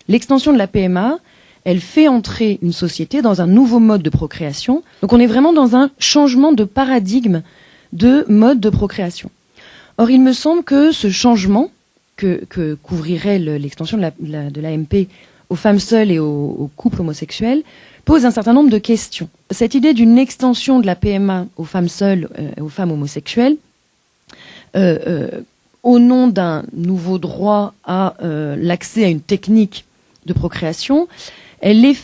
L'extension de la PMA, elle fait entrer une société dans un nouveau mode de procréation. Donc on est vraiment dans un changement de paradigme de mode de procréation. Or, il me semble que ce changement que couvrirait l'extension de l'AMP aux femmes seules et aux couples homosexuels pose un certain nombre de questions. Cette idée d'une extension de la PMA aux femmes seules et aux femmes homosexuelles, au nom d'un nouveau droit à l'accès à une technique de procréation, elle est,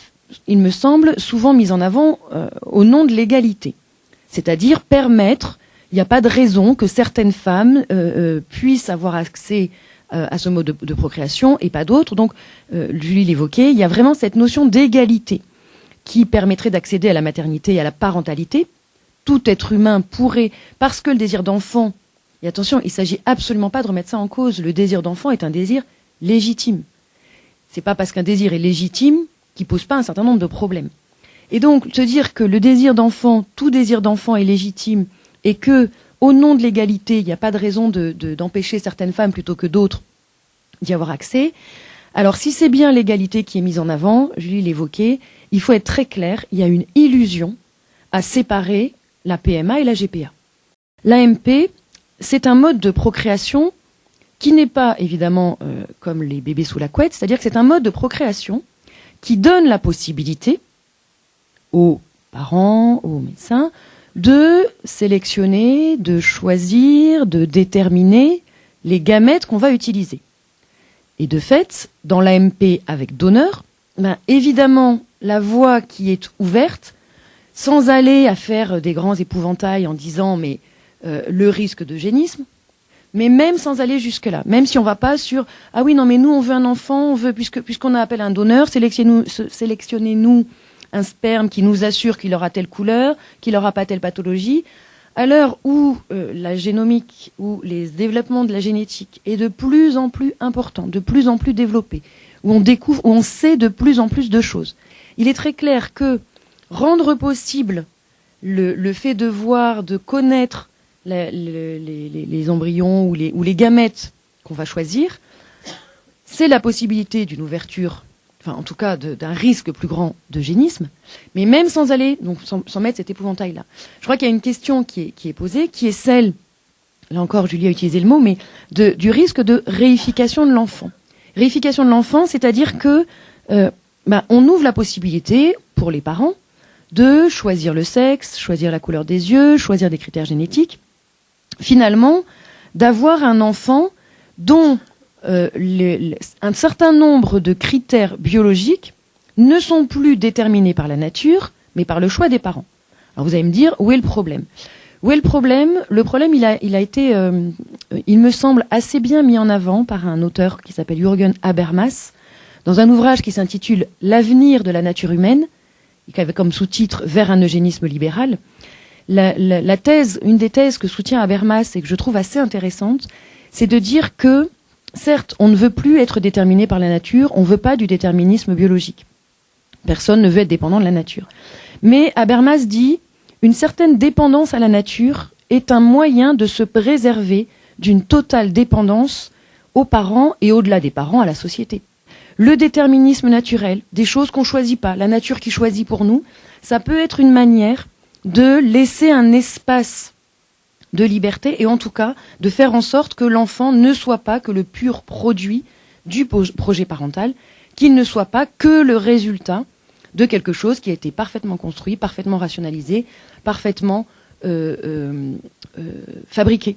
il me semble, souvent mise en avant au nom de l'égalité. C'est-à-dire permettre, il n'y a pas de raison que certaines femmes puissent avoir accès à ce mode de procréation et pas d'autres. Donc, Julie l'évoquait, il y a vraiment cette notion d'égalité qui permettrait d'accéder à la maternité et à la parentalité. Tout être humain pourrait, parce que le désir d'enfant, et attention, il ne s'agit absolument pas de remettre ça en cause, le désir d'enfant est un désir légitime. C'est pas parce qu'un désir est légitime qu'il pose pas un certain nombre de problèmes. Et donc, se dire que le désir d'enfant, tout désir d'enfant est légitime, et que, au nom de l'égalité, il n'y a pas de raison d'empêcher certaines femmes plutôt que d'autres d'y avoir accès. Alors, si c'est bien l'égalité qui est mise en avant, Julie l'évoquait, il faut être très clair, il y a une illusion à séparer la PMA et la GPA. L'AMP, c'est un mode de procréation qui n'est pas, évidemment, comme les bébés sous la couette, c'est-à-dire que c'est un mode de procréation qui donne la possibilité aux parents, aux médecins, de sélectionner, de choisir, de déterminer les gamètes qu'on va utiliser. Et de fait, dans l'AMP avec donneur, évidemment, la voie qui est ouverte, sans aller à faire des grands épouvantails en disant mais le risque d'eugénisme, mais même sans aller jusque-là, même si on ne va pas sur « Ah oui, non, mais nous, on veut un enfant, on veut, puisqu'on appelle un donneur, sélectionnez-nous un sperme qui nous assure qu'il aura telle couleur, qu'il n'aura pas telle pathologie ». À l'heure où la génomique, où les développements de la génétique est de plus en plus important, de plus en plus développé, où on découvre, où on sait de plus en plus de choses, il est très clair que rendre possible le fait de voir, de connaître les embryons ou les gamètes qu'on va choisir, c'est la possibilité d'une ouverture, enfin en tout cas d'un risque plus grand d'eugénisme, mais même sans aller, donc sans mettre cet épouvantail-là. Je crois qu'il y a une question qui est posée, qui est celle, là encore Julie a utilisé le mot, mais du risque de réification de l'enfant. Réification de l'enfant, c'est-à-dire que on ouvre la possibilité pour les parents de choisir le sexe, choisir la couleur des yeux, choisir des critères génétiques, finalement, d'avoir un enfant dont un certain nombre de critères biologiques ne sont plus déterminés par la nature, mais par le choix des parents. Alors vous allez me dire, où est le problème ? Où est le problème ? Le problème, il a été, il me semble, assez bien mis en avant par un auteur qui s'appelle Jürgen Habermas, dans un ouvrage qui s'intitule « L'avenir de la nature humaine », qui avait comme sous-titre « Vers un eugénisme libéral ». La thèse, une des thèses que soutient Habermas et que je trouve assez intéressante, c'est de dire que, certes, on ne veut plus être déterminé par la nature, on ne veut pas du déterminisme biologique. Personne ne veut être dépendant de la nature. Mais Habermas dit, une certaine dépendance à la nature est un moyen de se préserver d'une totale dépendance aux parents et au-delà des parents à la société. Le déterminisme naturel, des choses qu'on ne choisit pas, la nature qui choisit pour nous, ça peut être une manière de laisser un espace de liberté et en tout cas de faire en sorte que l'enfant ne soit pas que le pur produit du projet parental, qu'il ne soit pas que le résultat de quelque chose qui a été parfaitement construit, parfaitement rationalisé, parfaitement fabriqué.